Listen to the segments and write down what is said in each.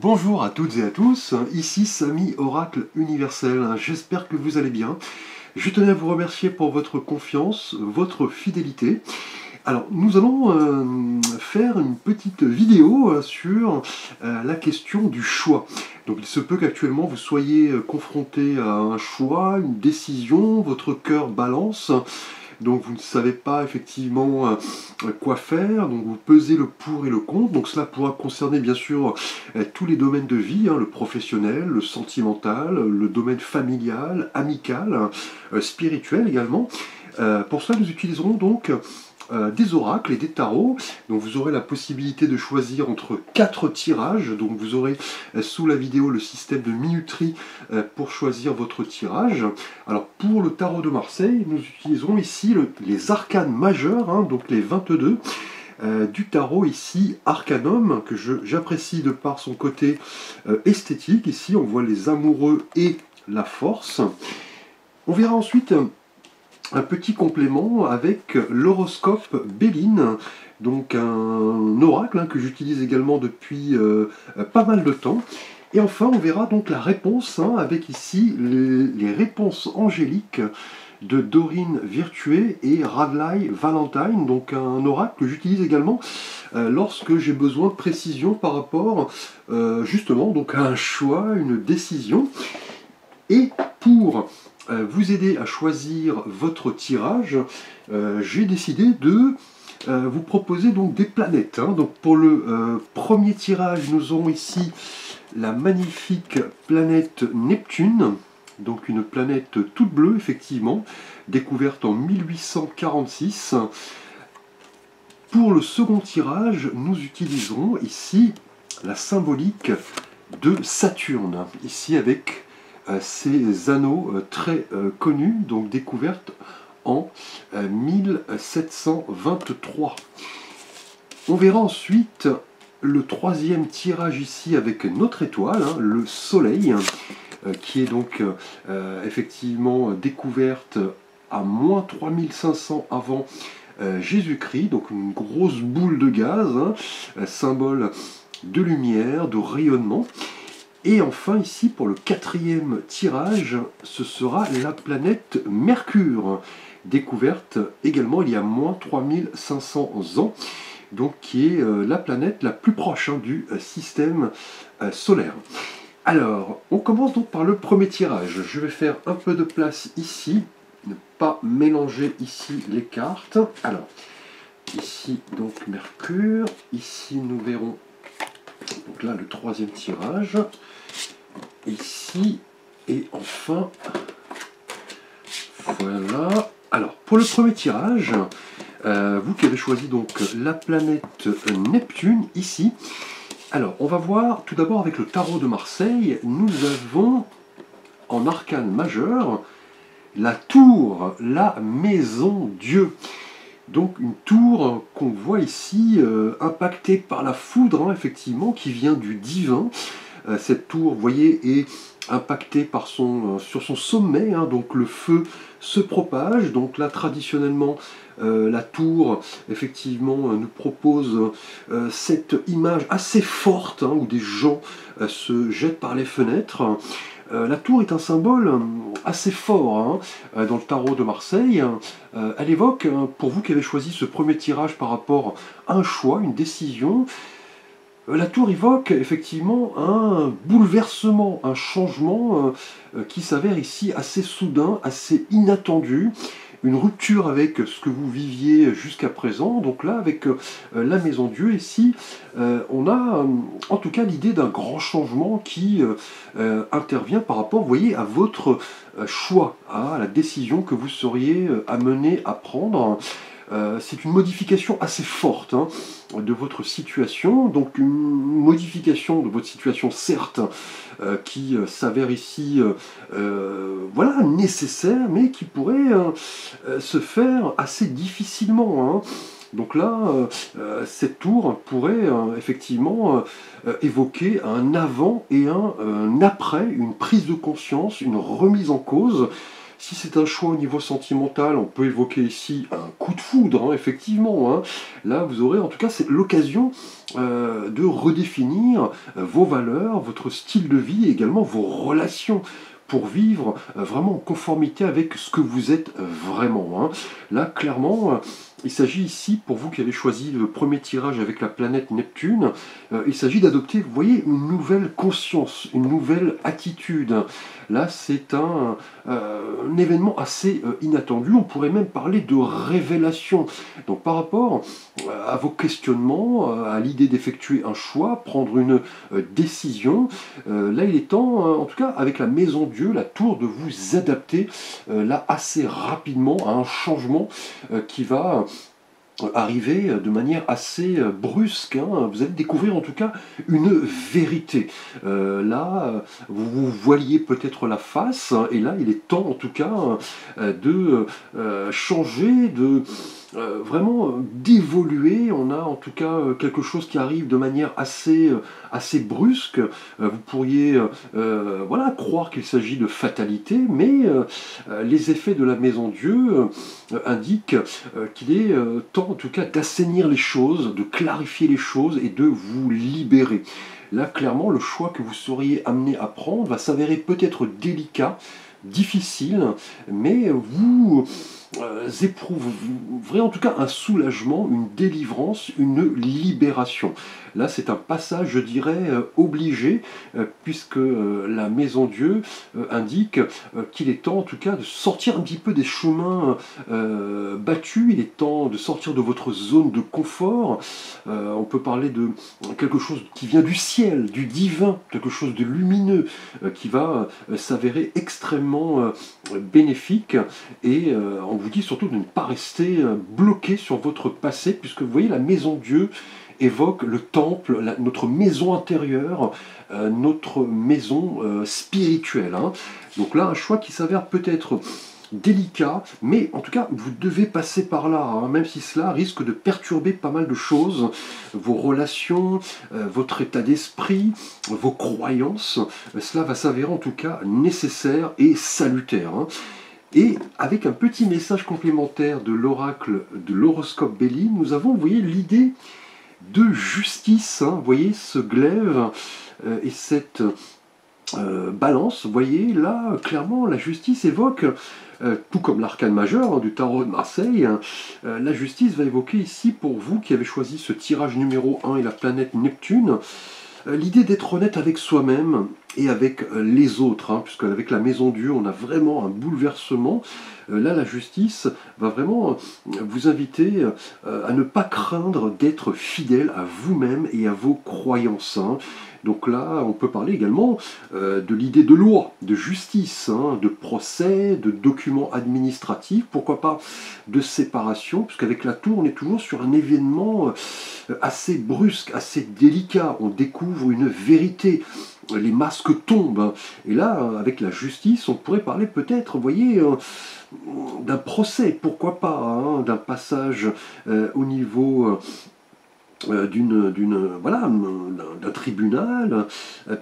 Bonjour à toutes et à tous, ici Samy Oracle Universel, j'espère que vous allez bien. Je tenais à vous remercier pour votre confiance, votre fidélité. Alors nous allons faire une petite vidéo sur la question du choix. Donc il se peut qu'actuellement vous soyez confronté à un choix, une décision, votre cœur balance. Donc vous ne savez pas effectivement quoi faire, donc vous pesez le pour et le contre, donc cela pourra concerner bien sûr tous les domaines de vie, le professionnel, le sentimental, le domaine familial, amical, spirituel également. Pour cela nous utiliserons donc des oracles et des tarots. Donc vous aurez la possibilité de choisir entre 4 tirages. Donc vous aurez sous la vidéo le système de minuterie pour choisir votre tirage. Alors pour le tarot de Marseille, nous utiliserons ici les arcanes majeurs, donc les 22 du tarot ici Arcanum, que j'apprécie de par son côté esthétique. Ici on voit les amoureux et la force. On verra ensuite un petit complément avec l'horoscope Béline, donc un oracle que j'utilise également depuis pas mal de temps. Et enfin, on verra donc la réponse avec ici les réponses angéliques de Dorine Virtué et Radlai Valentine, donc un oracle que j'utilise également lorsque j'ai besoin de précision par rapport justement donc à un choix, une décision. Et pour vous aider à choisir votre tirage, j'ai décidé de vous proposer donc des planètes. Donc pour le premier tirage, nous aurons ici la magnifique planète Neptune, donc une planète toute bleue effectivement, découverte en 1846. Pour le second tirage, nous utiliserons ici la symbolique de Saturne, ici avec ces anneaux très connus, donc découvertes en 1723. On verra ensuite le troisième tirage ici avec notre étoile, le Soleil, qui est donc effectivement découverte à moins 3500 avant Jésus-Christ, donc une grosse boule de gaz, symbole de lumière, de rayonnement. Et enfin ici pour le quatrième tirage, ce sera la planète Mercure, découverte également il y a moins 3500 ans, donc qui est la planète la plus proche du système solaire. Alors, on commence donc par le premier tirage. Je vais faire un peu de place ici, ne pas mélanger ici les cartes. Alors, ici donc Mercure, ici nous verrons donc là le troisième tirage, ici et enfin voilà. Alors pour le premier tirage, vous qui avez choisi donc la planète Neptune ici, alors on va voir tout d'abord avec le tarot de Marseille, nous avons en arcane majeur la tour, la maison Dieu. Donc une tour qu'on voit ici impactée par la foudre, effectivement, qui vient du divin. Cette tour, vous voyez, est impactée par sur son sommet, donc le feu se propage. Donc là, traditionnellement, la tour, effectivement, nous propose cette image assez forte, où des gens se jettent par les fenêtres. La tour est un symbole assez fort dans le tarot de Marseille. Elle évoque, pour vous qui avez choisi ce premier tirage par rapport à un choix, une décision, la tour évoque effectivement un bouleversement, un changement qui s'avère ici assez soudain, assez inattendu. Une rupture avec ce que vous viviez jusqu'à présent. Donc là, avec la Maison Dieu, ici, on a en tout cas l'idée d'un grand changement qui intervient par rapport, vous voyez, à votre choix, à la décision que vous seriez amené à prendre. C'est une modification assez forte de votre situation, donc une modification de votre situation certes qui s'avère ici voilà, nécessaire, mais qui pourrait se faire assez difficilement. Donc là, cette tour pourrait effectivement évoquer un avant et un après, une prise de conscience, une remise en cause Si c'est un choix au niveau sentimental, on peut évoquer ici un coup de foudre, effectivement. Là, vous aurez en tout cas c'est l'occasion de redéfinir vos valeurs, votre style de vie et également vos relations pour vivre vraiment en conformité avec ce que vous êtes vraiment. Là, clairement, il s'agit ici, pour vous qui avez choisi le premier tirage avec la planète Neptune, il s'agit d'adopter, vous voyez, une nouvelle conscience, une nouvelle attitude. Là, c'est un événement assez inattendu. On pourrait même parler de révélation. Donc, par rapport à vos questionnements, à l'idée d'effectuer un choix, prendre une décision, là, il est temps, en tout cas, avec la Maison Dieu, la tour, de vous adapter là assez rapidement à un changement qui va arriver de manière assez brusque. Vous allez découvrir en tout cas une vérité. Là, vous voyez peut-être la face, et là, il est temps en tout cas de changer, de vraiment d'évoluer. On a en tout cas quelque chose qui arrive de manière assez brusque. Vous pourriez voilà, croire qu'il s'agit de fatalité, mais les effets de la Maison Dieu indiquent qu'il est temps en tout cas d'assainir les choses, de clarifier les choses et de vous libérer. Là, clairement, le choix que vous seriez amené à prendre va s'avérer peut-être délicat, difficile, mais vous éprouverez en tout cas un soulagement, une délivrance, une libération. Là, c'est un passage, je dirais, obligé, puisque la Maison Dieu indique qu'il est temps, en tout cas, de sortir un petit peu des chemins battus. Il est temps de sortir de votre zone de confort. On peut parler de quelque chose qui vient du ciel, du divin, quelque chose de lumineux, qui va s'avérer extrêmement bénéfique. Et on vous dit surtout de ne pas rester bloqué sur votre passé, puisque vous voyez, la Maison Dieu évoque le temple, notre maison intérieure, notre maison spirituelle. Donc là, un choix qui s'avère peut-être délicat, mais en tout cas, vous devez passer par là, même si cela risque de perturber pas mal de choses, vos relations, votre état d'esprit, vos croyances. Cela va s'avérer en tout cas nécessaire et salutaire. Et avec un petit message complémentaire de l'oracle de l'horoscope Béline, nous avons, vous voyez, l'idée de justice. Vous voyez ce glaive et cette balance. Vous voyez, là, clairement, la justice évoque, tout comme l'arcane majeur du tarot de Marseille, la justice va évoquer ici, pour vous qui avez choisi ce tirage numéro 1 et la planète Neptune, l'idée d'être honnête avec soi-même et avec les autres, puisque avec la Maison Dieu, on a vraiment un bouleversement. Là, la justice va vraiment vous inviter à ne pas craindre d'être fidèle à vous-même et à vos croyances. Donc là, on peut parler également de l'idée de loi, de justice, de procès, de documents administratifs, pourquoi pas de séparation, puisqu'avec la tour, on est toujours sur un événement assez brusque, assez délicat. On découvre une vérité, les masques tombent. Et là, avec la justice, on pourrait parler peut-être, vous voyez, d'un procès, pourquoi pas, d'un passage au niveau d'un tribunal,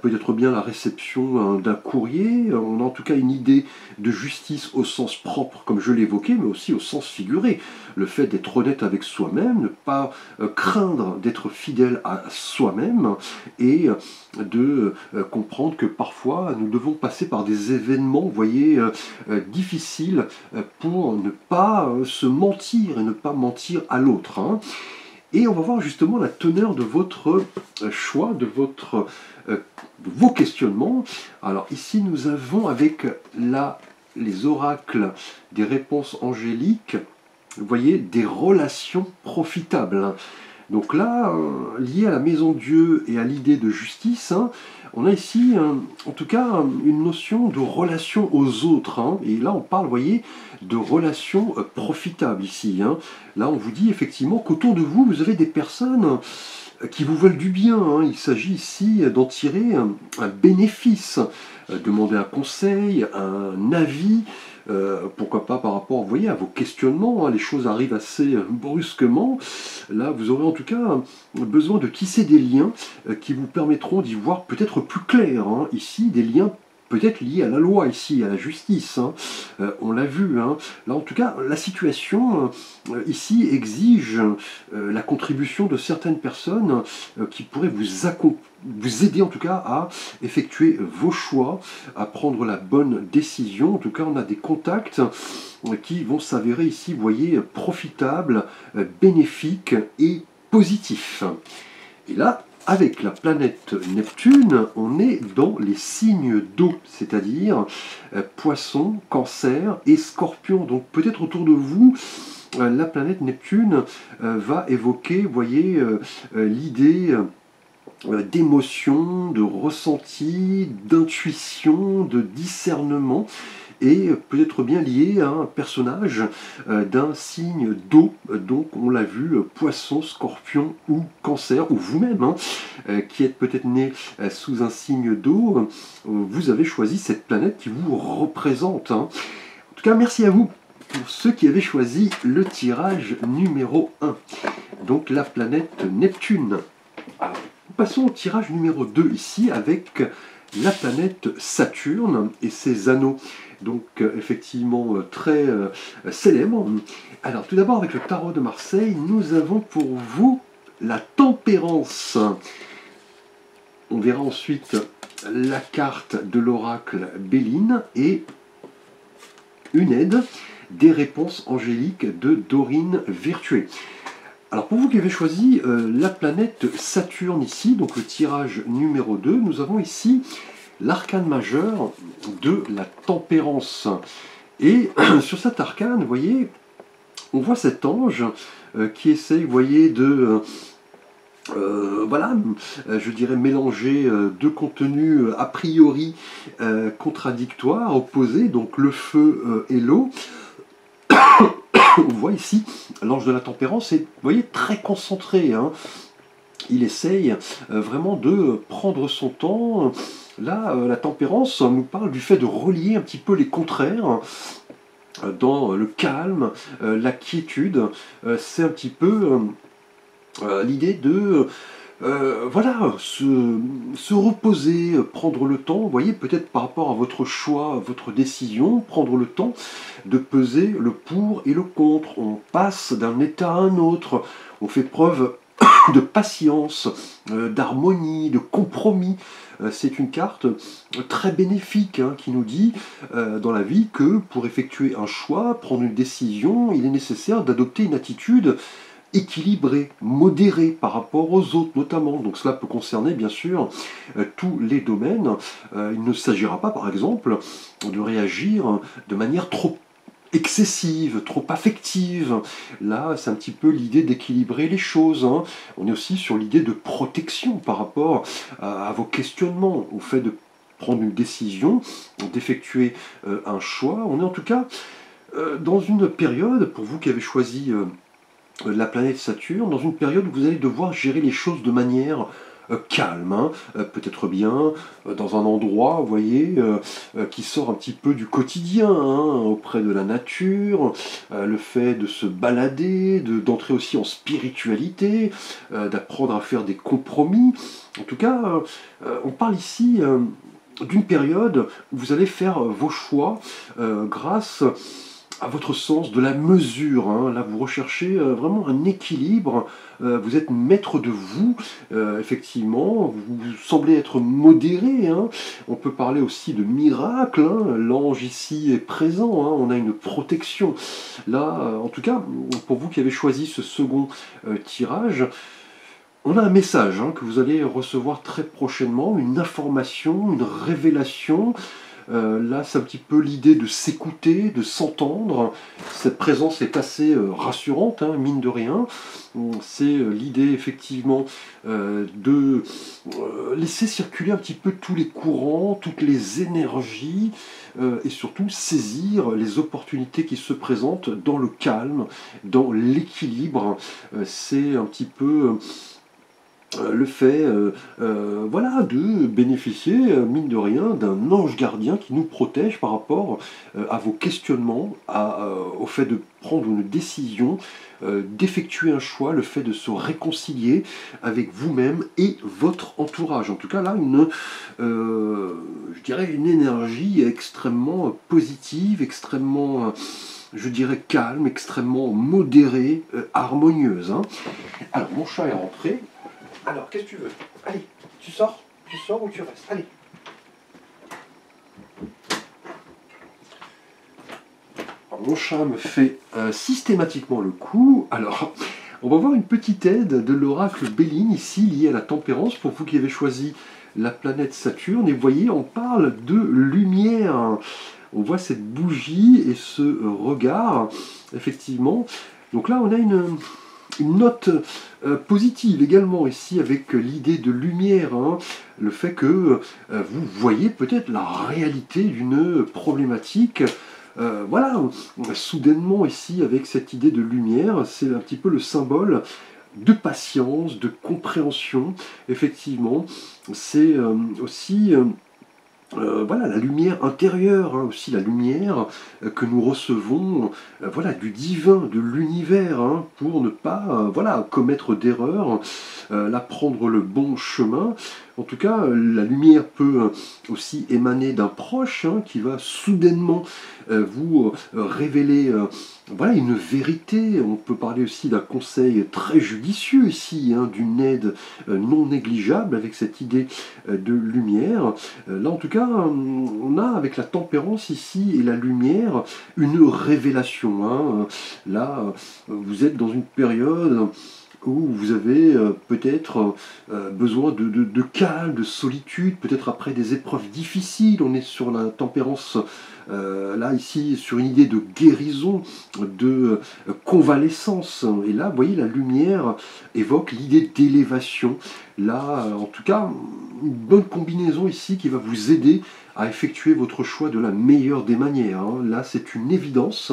peut-être bien la réception d'un courrier. On a en tout cas une idée de justice au sens propre, comme je l'évoquais, mais aussi au sens figuré. Le fait d'être honnête avec soi-même, ne pas craindre d'être fidèle à soi-même, et de comprendre que parfois nous devons passer par des événements, vous voyez, difficiles, pour ne pas se mentir et ne pas mentir à l'autre. Et on va voir justement la teneur de votre choix, de vos questionnements. Alors ici, nous avons avec les oracles des réponses angéliques, vous voyez, des relations profitables. Donc là, lié à la Maison Dieu et à l'idée de justice, on a ici, en tout cas, une notion de relation aux autres. Et là, on parle, vous voyez, de relations profitables ici. Là, on vous dit effectivement qu'autour de vous, vous avez des personnes qui vous veulent du bien. Il s'agit ici d'en tirer un bénéfice, demander un conseil, un avis, pourquoi pas par rapport, vous voyez, à vos questionnements. Les choses arrivent assez brusquement. Là, vous aurez en tout cas besoin de tisser des liens qui vous permettront d'y voir peut-être plus clair. Ici, des liens peut-être lié à la loi ici, à la justice, hein. On l'a vu, hein. Là en tout cas, la situation ici exige la contribution de certaines personnes qui pourraient vous aider en tout cas à effectuer vos choix, à prendre la bonne décision. En tout cas, on a des contacts qui vont s'avérer ici, vous voyez, profitables, bénéfiques et positifs. Et là, avec la planète Neptune, on est dans les signes d'eau, c'est-à-dire Poisson, Cancer et Scorpion. Donc peut-être autour de vous, la planète Neptune va évoquer, vous voyez, l'idée d'émotion, de ressenti, d'intuition, de discernement, et peut-être bien lié à un personnage d'un signe d'eau, donc on l'a vu, Poisson, Scorpion ou Cancer, ou vous-même, hein, qui êtes peut-être né sous un signe d'eau, vous avez choisi cette planète qui vous représente, hein. En tout cas, merci à vous pour ceux qui avaient choisi le tirage numéro 1, donc la planète Neptune. Alors, passons au tirage numéro 2 ici avec la planète Saturne et ses anneaux, donc effectivement très célèbres. Alors tout d'abord avec le tarot de Marseille, nous avons pour vous la tempérance. On verra ensuite la carte de l'oracle Béline et une aide des réponses angéliques de Dorine Virtué. Alors pour vous qui avez choisi la planète Saturne ici, donc le tirage numéro 2, nous avons ici l'arcane majeur de la tempérance. Et sur cet arcane, vous voyez, on voit cet ange qui essaye, vous voyez, de... voilà, je dirais mélanger deux contenus a priori contradictoires, opposés, donc le feu et l'eau. On voit ici l'ange de la tempérance est, vous voyez, très concentré, hein. Il essaye vraiment de prendre son temps. Là, la tempérance nous parle du fait de relier un petit peu les contraires dans le calme, la quiétude. C'est un petit peu l'idée de voilà, se reposer, prendre le temps, vous voyez, peut-être par rapport à votre choix, votre décision, prendre le temps de peser le pour et le contre. On passe d'un état à un autre, on fait preuve de patience, d'harmonie, de compromis. C'est une carte très bénéfique, hein, qui nous dit dans la vie que pour effectuer un choix, prendre une décision, il est nécessaire d'adopter une attitude équilibré, modéré par rapport aux autres notamment. Donc cela peut concerner bien sûr tous les domaines. Il ne s'agira pas par exemple de réagir de manière trop excessive, trop affective. Là, c'est un petit peu l'idée d'équilibrer les choses, hein. On est aussi sur l'idée de protection par rapport à vos questionnements, au fait de prendre une décision, d'effectuer un choix. On est en tout cas dans une période, pour vous qui avez choisi la planète Saturne, dans une période où vous allez devoir gérer les choses de manière calme, hein, peut-être bien dans un endroit, vous voyez, qui sort un petit peu du quotidien, hein, auprès de la nature, le fait de se balader, d'entrer aussi en spiritualité, d'apprendre à faire des compromis. En tout cas, on parle ici d'une période où vous allez faire vos choix grâce à votre sens de la mesure, hein. Là vous recherchez vraiment un équilibre, vous êtes maître de vous, effectivement, vous semblez être modéré, hein. On peut parler aussi de miracle, hein. L'ange ici est présent, hein. On a une protection. Là, en tout cas, pour vous qui avez choisi ce second tirage, on a un message, hein, que vous allez recevoir très prochainement, une information, une révélation. Là, c'est un petit peu l'idée de s'écouter, de s'entendre. Cette présence est assez rassurante, hein, mine de rien. C'est l'idée, effectivement, de laisser circuler un petit peu tous les courants, toutes les énergies, et surtout saisir les opportunités qui se présentent dans le calme, dans l'équilibre. C'est un petit peu le fait voilà, de bénéficier, mine de rien, d'un ange gardien qui nous protège par rapport à vos questionnements, au fait de prendre une décision, d'effectuer un choix, le fait de se réconcilier avec vous-même et votre entourage. En tout cas, là, je dirais une énergie extrêmement positive, extrêmement, je dirais, calme, extrêmement modérée, harmonieuse, hein. Alors, mon chat est rentré. Alors, qu'est-ce que tu veux? Allez, tu sors? Tu sors ou tu restes? Allez. Alors, mon chat me fait systématiquement le coup. Alors, on va voir une petite aide de l'oracle Béline ici, liée à la tempérance, pour vous qui avez choisi la planète Saturne. Et vous voyez, on parle de lumière. On voit cette bougie et ce regard, effectivement. Donc là, on a une note positive également ici avec l'idée de lumière, hein, le fait que vous voyez peut-être la réalité d'une problématique. Voilà, soudainement ici avec cette idée de lumière, c'est un petit peu le symbole de patience, de compréhension, effectivement. C'est aussi voilà, la lumière intérieure, hein, aussi la lumière que nous recevons voilà, du divin, de l'univers, hein, pour ne pas voilà, commettre d'erreurs, là prendre le bon chemin. En tout cas, la lumière peut aussi émaner d'un proche, hein, qui va soudainement vous révéler voilà, une vérité. On peut parler aussi d'un conseil très judicieux ici, hein, d'une aide non négligeable avec cette idée de lumière. Là, en tout cas, on a avec la tempérance ici et la lumière une révélation, hein. Là, vous êtes dans une période où vous avez peut-être besoin de calme, de solitude, peut-être après des épreuves difficiles. On est sur la tempérance, là, ici, sur une idée de guérison, de convalescence. Et là, vous voyez, la lumière évoque l'idée d'élévation. Là, en tout cas, une bonne combinaison ici qui va vous aider à effectuer votre choix de la meilleure des manières, hein. Là, c'est une évidence.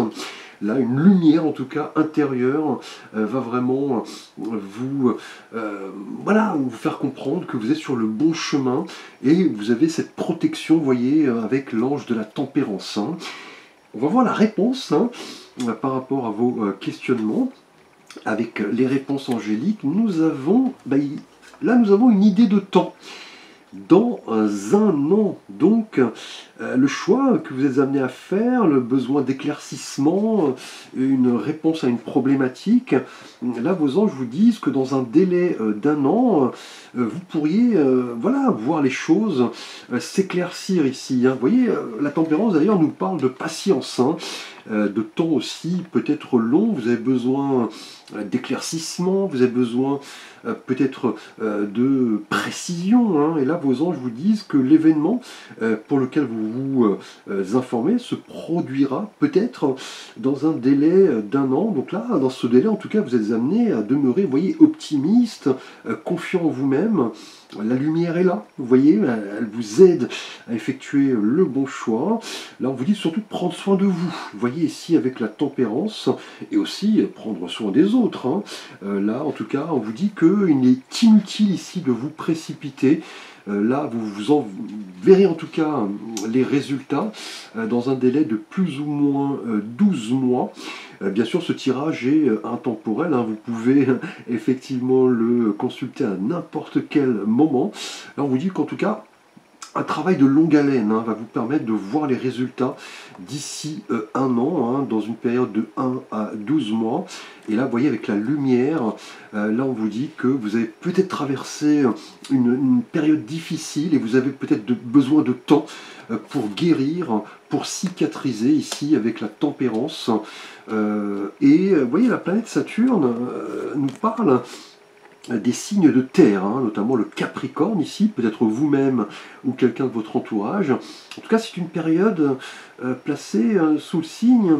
Là, une lumière, en tout cas intérieure, va vraiment vous, voilà, vous faire comprendre que vous êtes sur le bon chemin et vous avez cette protection, vous voyez, avec l'ange de la tempérance, hein. On va voir la réponse, hein, par rapport à vos questionnements. Avec les réponses angéliques, nous avons, là, nous avons une idée de temps. Dans un an, donc, le choix que vous êtes amené à faire, le besoin d'éclaircissement, une réponse à une problématique, là vos anges vous disent que dans un délai d'un an, vous pourriez voilà, voir les choses s'éclaircir ici, hein. Vous voyez, la tempérance d'ailleurs nous parle de patience, hein, de temps aussi peut-être long, vous avez besoin d'éclaircissement, vous avez besoin peut-être de précision, hein. Et là vos anges vous disent que l'événement pour lequel vous vous informez se produira peut-être dans un délai d'un an. Donc là, dans ce délai, en tout cas, vous êtes amené à demeurer, vous voyez, optimiste, confiant en vous-même. La lumière est là, vous voyez, elle vous aide à effectuer le bon choix. Là, on vous dit surtout de prendre soin de vous. Vous voyez ici avec la tempérance et aussi prendre soin des autres, hein. Là, en tout cas, on vous dit qu'il est inutile ici de vous précipiter. Là, vous en verrez en tout cas les résultats dans un délai de plus ou moins 12 mois. Bien sûr, ce tirage est intemporel, hein. Vous pouvez effectivement le consulter à n'importe quel moment. Là, on vous dit qu'en tout cas, un travail de longue haleine, hein, va vous permettre de voir les résultats d'ici un an, hein, dans une période de 1 à 12 mois. Et là, vous voyez, avec la lumière, là, on vous dit que vous avez peut-être traversé une période difficile et vous avez peut-être besoin de temps pour guérir, pour cicatriser ici avec la tempérance. Vous voyez, la planète Saturne nous parle des signes de terre, hein, notamment le Capricorne ici, peut-être vous-même ou quelqu'un de votre entourage. En tout cas, c'est une période placée sous le signe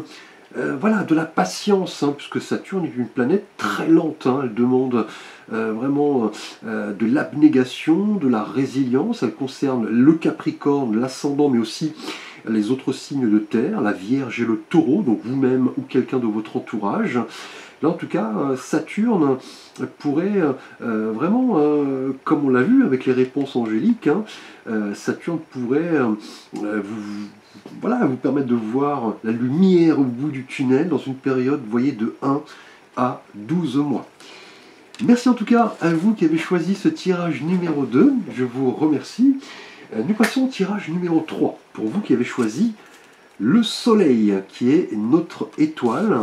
voilà, de la patience, hein, puisque Saturne est une planète très lente, hein. Elle demande vraiment de l'abnégation, de la résilience. Elle concerne le Capricorne, l'ascendant, mais aussi les autres signes de terre, la Vierge et le Taureau, donc vous-même ou quelqu'un de votre entourage. Là, en tout cas, Saturne pourrait vraiment, comme on l'a vu avec les réponses angéliques, hein, Saturne pourrait voilà, vous permettre de voir la lumière au bout du tunnel dans une période, vous voyez, de 1 à 12 mois. Merci en tout cas à vous qui avez choisi ce tirage numéro 2, je vous remercie. Nous passons au tirage numéro 3, pour vous qui avez choisi le Soleil, qui est notre étoile.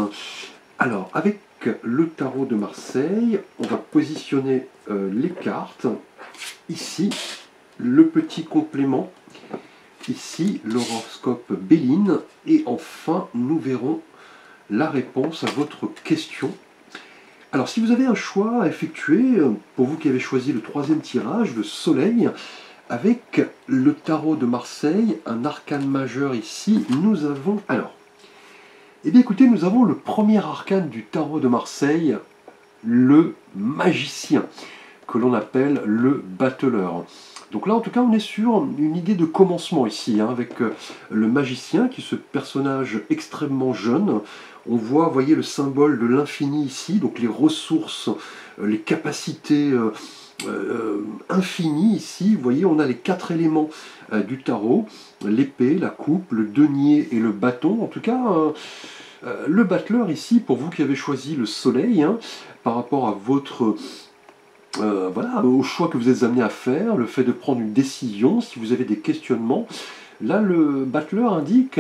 Alors, avec le tarot de Marseille, on va positionner les cartes. Ici, le petit complément. Ici, l'horoscope Béline. Et enfin, nous verrons la réponse à votre question. Alors, si vous avez un choix à effectuer, pour vous qui avez choisi le troisième tirage, le Soleil, avec le tarot de Marseille, un arcane majeur ici, nous avons... Alors, eh bien écoutez, nous avons le premier arcane du tarot de Marseille, le magicien, que l'on appelle le battleur. Donc là, en tout cas, on est sur une idée de commencement ici, hein, avec le magicien, qui est ce personnage extrêmement jeune. On voit, vous voyez, le symbole de l'infini ici, donc les ressources, les capacités infinies ici. Vous voyez, on a les 4 éléments du tarot, l'épée, la coupe, le denier et le bâton. En tout cas, le battleur ici, pour vous qui avez choisi le soleil, hein, par rapport à votre... voilà, au choix que vous êtes amené à faire, le fait de prendre une décision, si vous avez des questionnements. Là, le battleur indique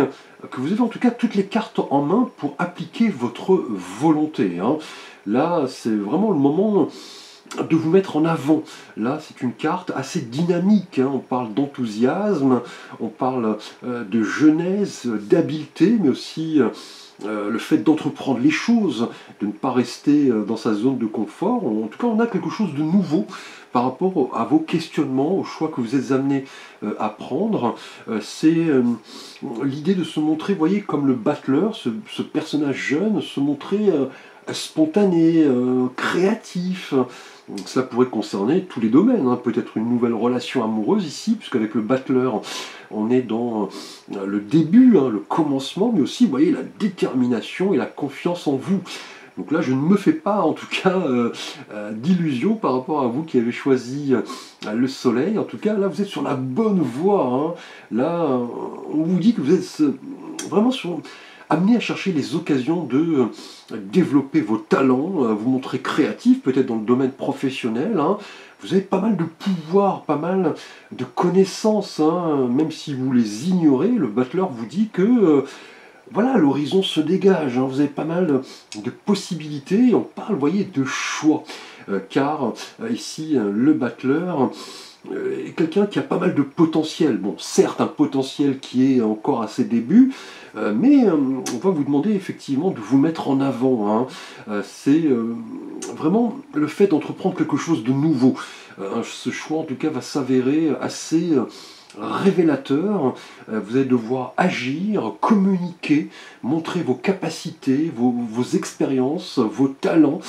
que vous avez en tout cas toutes les cartes en main pour appliquer votre volonté, hein. Là, c'est vraiment le moment de vous mettre en avant. Là, c'est une carte assez dynamique, hein. On parle d'enthousiasme, on parle de jeunesse, d'habileté, mais aussi... le fait d'entreprendre les choses, de ne pas rester dans sa zone de confort. En tout cas, on a quelque chose de nouveau par rapport à vos questionnements, aux choix que vous êtes amenés à prendre. C'est l'idée de se montrer, vous voyez, comme le battleur, ce personnage jeune, se montrer spontané, créatif. Donc, cela pourrait concerner tous les domaines, hein. Peut-être une nouvelle relation amoureuse ici, puisqu'avec le battleur, on est dans le début, hein, le commencement, mais aussi, vous voyez, la détermination et la confiance en vous. Donc là, je ne me fais pas, en tout cas, d'illusions par rapport à vous qui avez choisi le soleil. En tout cas, là, vous êtes sur la bonne voie, hein. Là, on vous dit que vous êtes vraiment amené à chercher les occasions de développer vos talents, vous montrer créatif, peut-être dans le domaine professionnel, hein. Vous avez pas mal de pouvoir, pas mal de connaissances, hein. Même si vous les ignorez, le battleur vous dit que voilà, l'horizon se dégage, hein. Vous avez pas mal de possibilités, on parle, vous voyez, de choix, car ici, le battleur est quelqu'un qui a pas mal de potentiel. Bon, certes, un potentiel qui est encore à ses débuts, mais on va vous demander effectivement de vous mettre en avant, hein. C'est vraiment le fait d'entreprendre quelque chose de nouveau. Ce choix, en tout cas, va s'avérer assez révélateur. Vous allez devoir agir, communiquer, montrer vos capacités, vos expériences, vos talents.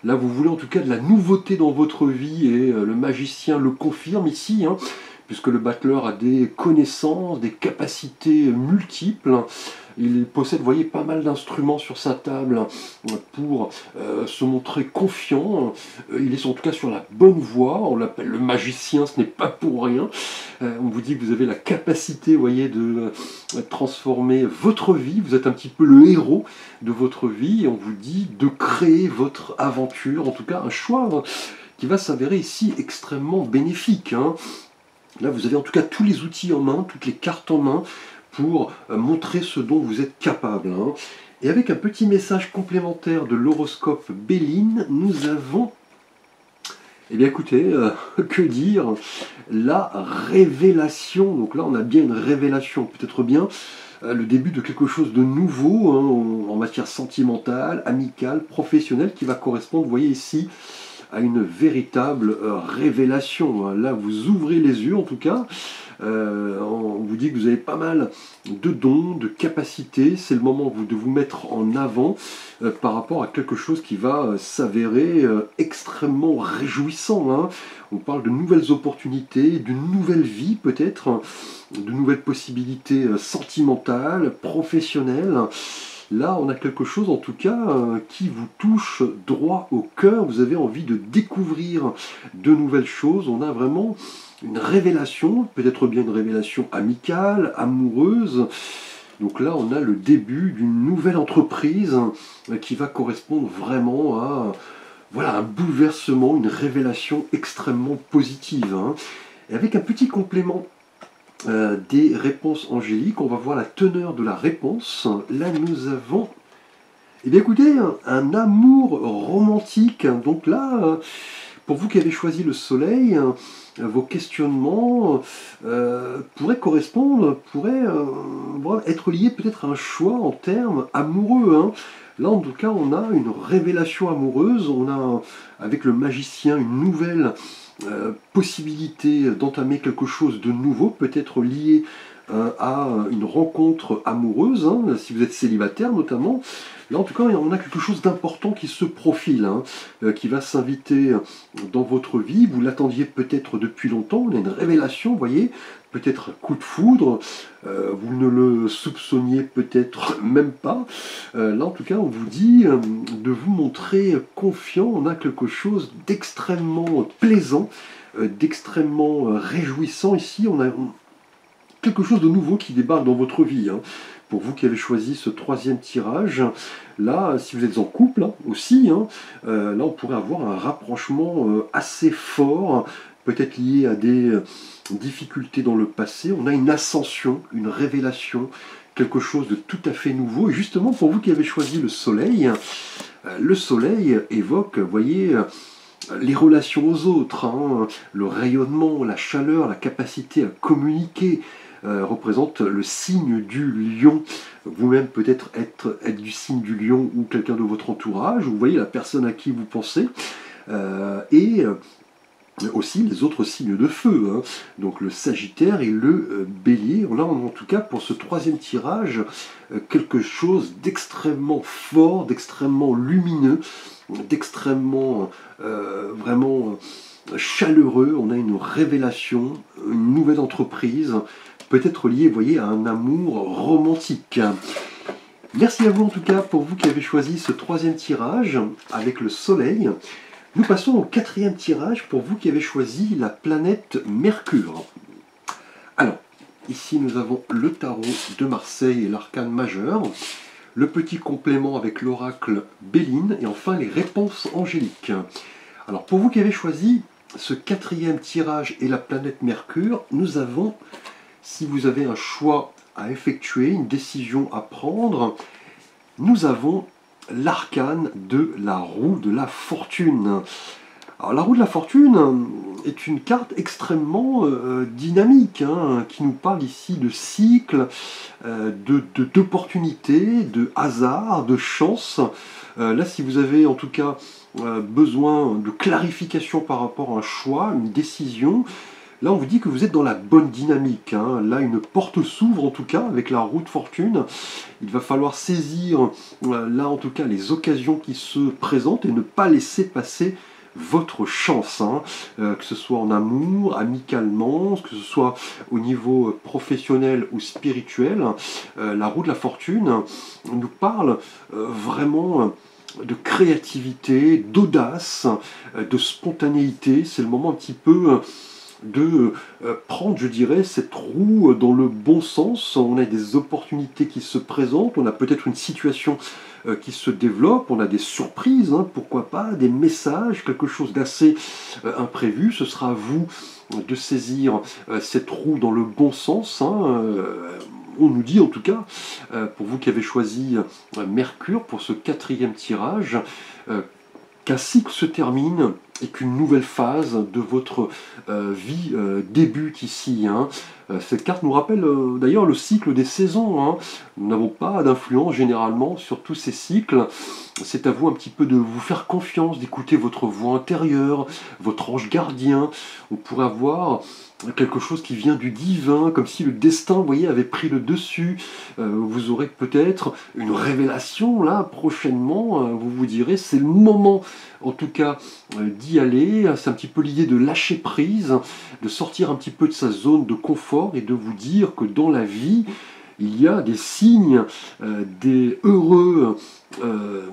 Là, vous voulez en tout cas de la nouveauté dans votre vie et le magicien le confirme ici, hein, puisque le battleur a des connaissances, des capacités multiples. Il possède, vous voyez, pas mal d'instruments sur sa table pour se montrer confiant. Il est en tout cas sur la bonne voie. On l'appelle le magicien, ce n'est pas pour rien. On vous dit que vous avez la capacité, vous voyez, de transformer votre vie. Vous êtes un petit peu le héros de votre vie. Et on vous dit de créer votre aventure. En tout cas, un choix qui va s'avérer ici extrêmement bénéfique, hein. Là, vous avez en tout cas tous les outils en main, toutes les cartes en main, pour montrer ce dont vous êtes capable, hein. Et avec un petit message complémentaire de l'horoscope Béline, nous avons, eh bien écoutez, que dire, la révélation. Donc là, on a bien une révélation, peut-être bien le début de quelque chose de nouveau, hein, en matière sentimentale, amicale, professionnelle, qui va correspondre, vous voyez ici, à une véritable révélation, hein. Là, vous ouvrez les yeux, en tout cas. On vous dit que vous avez pas mal de dons, de capacités. C'est le moment de vous mettre en avant par rapport à quelque chose qui va s'avérer extrêmement réjouissant, hein. On parle de nouvelles opportunités, d'une nouvelle vie peut-être, de nouvelles possibilités sentimentales, professionnelles. Là, on a quelque chose en tout cas qui vous touche droit au cœur. Vous avez envie de découvrir de nouvelles choses. On a vraiment une révélation, peut-être bien une révélation amicale, amoureuse. Donc là, on a le début d'une nouvelle entreprise qui va correspondre vraiment à voilà, un bouleversement, une révélation extrêmement positive. Hein. Et avec un petit complément des réponses angéliques, on va voir la teneur de la réponse. Là, nous avons, eh bien écoutez, un amour romantique. Donc là, pour vous qui avez choisi le soleil, vos questionnements pourraient correspondre, pourraient être liés peut-être à un choix en termes amoureux. Hein. Là, en tout cas, on a une révélation amoureuse, on a, avec le magicien, une nouvelle possibilité d'entamer quelque chose de nouveau, peut-être lié à une rencontre amoureuse, hein, si vous êtes célibataire notamment. Là, en tout cas, on a quelque chose d'important qui se profile, hein, qui va s'inviter dans votre vie. Vous l'attendiez peut-être depuis longtemps, on a une révélation, vous voyez, peut-être un coup de foudre, vous ne le soupçonniez peut-être même pas. Là, en tout cas, on vous dit de vous montrer confiant, on a quelque chose d'extrêmement plaisant, d'extrêmement réjouissant. Ici, on a quelque chose de nouveau qui débarque dans votre vie. Hein. Pour vous qui avez choisi ce troisième tirage, là, si vous êtes en couple hein, aussi, hein, là on pourrait avoir un rapprochement assez fort, peut-être lié à des difficultés dans le passé. On a une ascension, une révélation, quelque chose de tout à fait nouveau. Et justement, pour vous qui avez choisi le soleil évoque, vous voyez, les relations aux autres, hein, le rayonnement, la chaleur, la capacité à communiquer, représente le signe du lion. Vous-même peut-être être du signe du lion ou quelqu'un de votre entourage, vous voyez la personne à qui vous pensez, et aussi les autres signes de feu, hein. Donc le Sagittaire et le Bélier. Là, en tout cas, pour ce troisième tirage, quelque chose d'extrêmement fort, d'extrêmement lumineux, d'extrêmement vraiment chaleureux. On a une révélation, une nouvelle entreprise, peut-être liée, vous voyez, à un amour romantique. Merci à vous en tout cas pour vous qui avez choisi ce troisième tirage avec le soleil. Nous passons au quatrième tirage pour vous qui avez choisi la planète Mercure. Alors, ici nous avons le tarot de Marseille et l'arcane majeur, le petit complément avec l'oracle Béline et enfin les réponses angéliques. Alors pour vous qui avez choisi ce quatrième tirage et la planète Mercure, nous avons, si vous avez un choix à effectuer, une décision à prendre, nous avons l'arcane de la roue de la fortune. Alors la roue de la fortune est une carte extrêmement dynamique, hein, qui nous parle ici de cycle, d'opportunités, de hasard, de chance. Là, si vous avez en tout cas besoin de clarification par rapport à un choix, une décision, là on vous dit que vous êtes dans la bonne dynamique. Hein. Là une porte s'ouvre en tout cas avec la roue de fortune. Il va falloir saisir là en tout cas les occasions qui se présentent et ne pas laisser passer votre chance, hein. Que ce soit en amour, amicalement, que ce soit au niveau professionnel ou spirituel. La roue de la fortune nous parle vraiment de créativité, d'audace, de spontanéité. C'est le moment un petit peu de prendre, je dirais, cette roue dans le bon sens. On a des opportunités qui se présentent, on a peut-être une situation qui se développe, on a des surprises, hein, pourquoi pas, des messages, quelque chose d'assez imprévu. Ce sera à vous de saisir cette roue dans le bon sens, hein. On nous dit en tout cas, pour vous qui avez choisi Mercure pour ce quatrième tirage, qu'un cycle se termine et qu'une nouvelle phase de votre vie débute ici. Hein. Cette carte nous rappelle d'ailleurs le cycle des saisons. Hein. Nous n'avons pas d'influence généralement sur tous ces cycles. C'est à vous un petit peu de vous faire confiance, d'écouter votre voix intérieure, votre ange gardien. On pourrait avoir quelque chose qui vient du divin, comme si le destin, vous voyez, avait pris le dessus. Vous aurez peut-être une révélation là prochainement. Vous vous direz, c'est le moment, en tout cas, d'y aller. C'est un petit peu l'idée de lâcher prise, de sortir un petit peu de sa zone de confort et de vous dire que dans la vie, il y a des signes, des heureux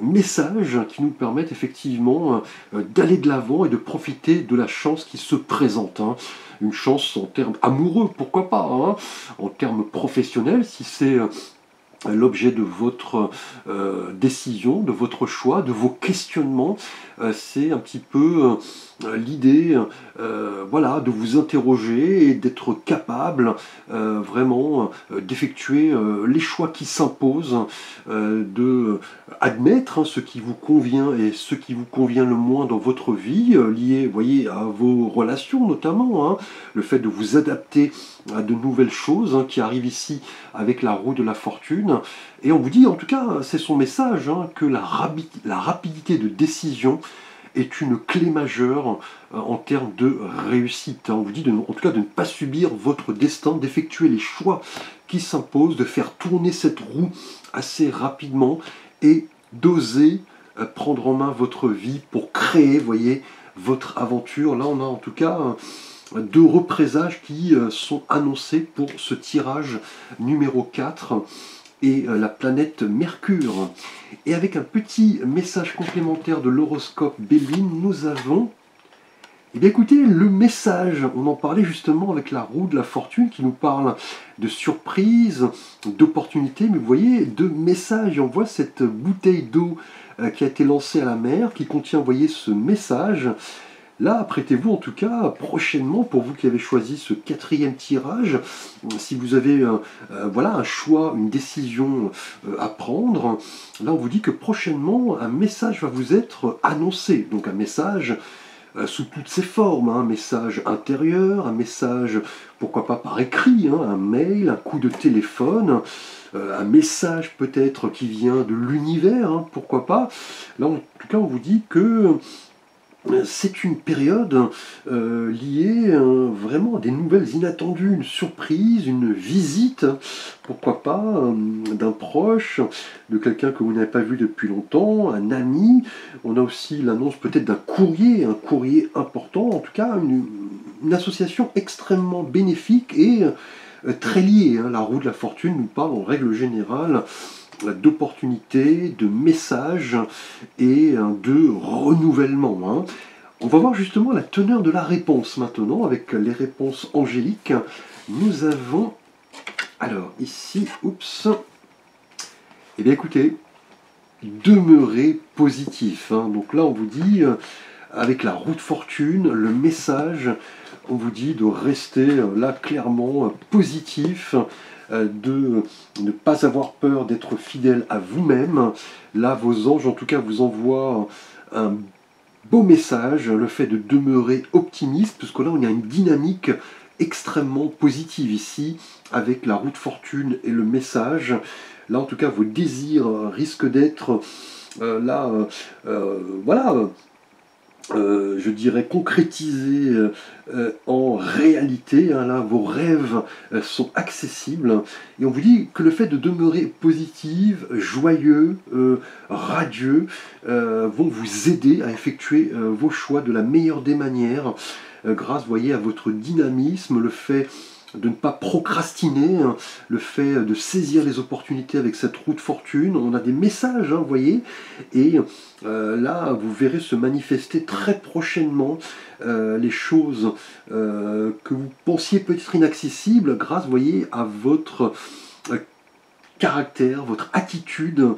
messages qui nous permettent effectivement d'aller de l'avant et de profiter de la chance qui se présente, hein. Une chance en termes amoureux, pourquoi pas, hein. En termes professionnels, si c'est l'objet de votre décision, de votre choix, de vos questionnements. C'est un petit peu l'idée voilà, de vous interroger et d'être capable vraiment d'effectuer les choix qui s'imposent, de admettre, hein, ce qui vous convient et ce qui vous convient le moins dans votre vie, lié, voyez, à vos relations notamment, hein, le fait de vous adapter à de nouvelles choses, hein, qui arrivent ici avec la roue de la fortune. Et on vous dit, en tout cas, c'est son message, hein, que la rapidité de décision est une clé majeure en termes de réussite. On vous dit en tout cas de ne pas subir votre destin, d'effectuer les choix qui s'imposent, de faire tourner cette roue assez rapidement et d'oser prendre en main votre vie pour créer, voyez, votre aventure. Là, on a en tout cas deux représages qui sont annoncés pour ce tirage numéro 4 et la planète Mercure. Et avec un petit message complémentaire de l'horoscope Béline, nous avons, eh bien écoutez, le message, on en parlait justement avec la roue de la fortune qui nous parle de surprises, d'opportunités, mais vous voyez, de messages. Et on voit cette bouteille d'eau qui a été lancée à la mer, qui contient, vous voyez, ce message. Là, apprêtez-vous en tout cas prochainement, pour vous qui avez choisi ce 4e tirage, si vous avez voilà, un choix, une décision à prendre, là on vous dit que prochainement un message va vous être annoncé. Donc un message sous toutes ses formes, hein, un message intérieur, un message pourquoi pas par écrit, hein, un mail, un coup de téléphone, un message peut-être qui vient de l'univers, hein, pourquoi pas. Là en tout cas on vous dit que c'est une période liée vraiment à des nouvelles inattendues, une surprise, une visite, pourquoi pas, d'un proche, de quelqu'un que vous n'avez pas vu depuis longtemps, un ami. On a aussi l'annonce peut-être d'un courrier, un courrier important, en tout cas une association extrêmement bénéfique et très liée, hein. La roue de la fortune nous parle en règle générale d'opportunités, de messages et de renouvellement, hein. On va voir justement la teneur de la réponse maintenant avec les réponses angéliques. Nous avons, alors ici, oups, eh bien écoutez, demeurer positif, hein. Donc là on vous dit, avec la roue de fortune, le message, on vous dit de rester là clairement positif, de ne pas avoir peur d'être fidèle à vous-même. Là, vos anges, en tout cas, vous envoient un beau message, le fait de demeurer optimiste, parce que là, on a une dynamique extrêmement positive ici, avec la roue de fortune et le message. Là, en tout cas, vos désirs risquent d'être voilà, je dirais concrétisés en réalité, hein. Là, vos rêves sont accessibles. Et on vous dit que le fait de demeurer positif, joyeux, radieux, vont vous aider à effectuer vos choix de la meilleure des manières, grâce, vous voyez, à votre dynamisme, le fait de ne pas procrastiner, hein, le fait de saisir les opportunités avec cette roue de fortune. On a des messages, hein, vous voyez, et là, vous verrez se manifester très prochainement les choses que vous pensiez peut-être inaccessibles grâce, vous voyez, à votre caractère, votre attitude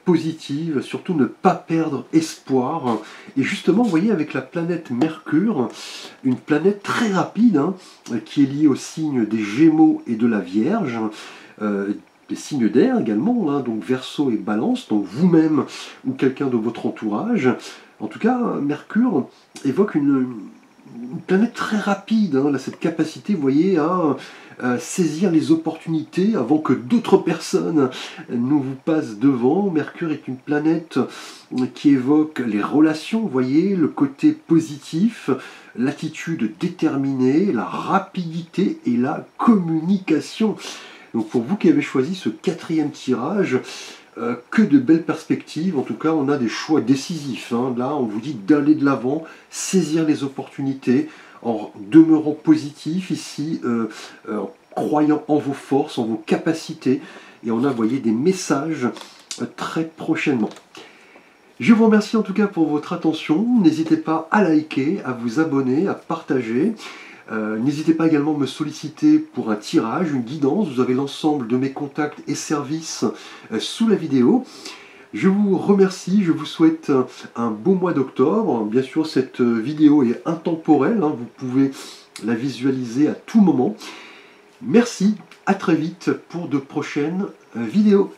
positive, surtout ne pas perdre espoir. Et justement, vous voyez, avec la planète Mercure, une planète très rapide, hein, qui est liée au signe des Gémeaux et de la Vierge, des signes d'air également, hein, donc Verseau et Balance, donc vous-même ou quelqu'un de votre entourage. En tout cas, Mercure évoque une planète très rapide, hein, là, cette capacité, vous voyez, à saisir les opportunités avant que d'autres personnes ne vous passent devant. Mercure est une planète qui évoque les relations, vous voyez, le côté positif, l'attitude déterminée, la rapidité et la communication. Donc pour vous qui avez choisi ce 4e tirage, que de belles perspectives. En tout cas, on a des choix décisifs, hein. Là, on vous dit d'aller de l'avant, saisir les opportunités, en demeurant positif ici, en croyant en vos forces, en vos capacités et en envoyer des messages très prochainement. Je vous remercie en tout cas pour votre attention. N'hésitez pas à liker, à vous abonner, à partager. N'hésitez pas également à me solliciter pour un tirage, une guidance. Vous avez l'ensemble de mes contacts et services sous la vidéo. Je vous remercie, je vous souhaite un beau mois d'octobre. Bien sûr, cette vidéo est intemporelle, hein, vous pouvez la visualiser à tout moment. Merci, à très vite pour de prochaines vidéos.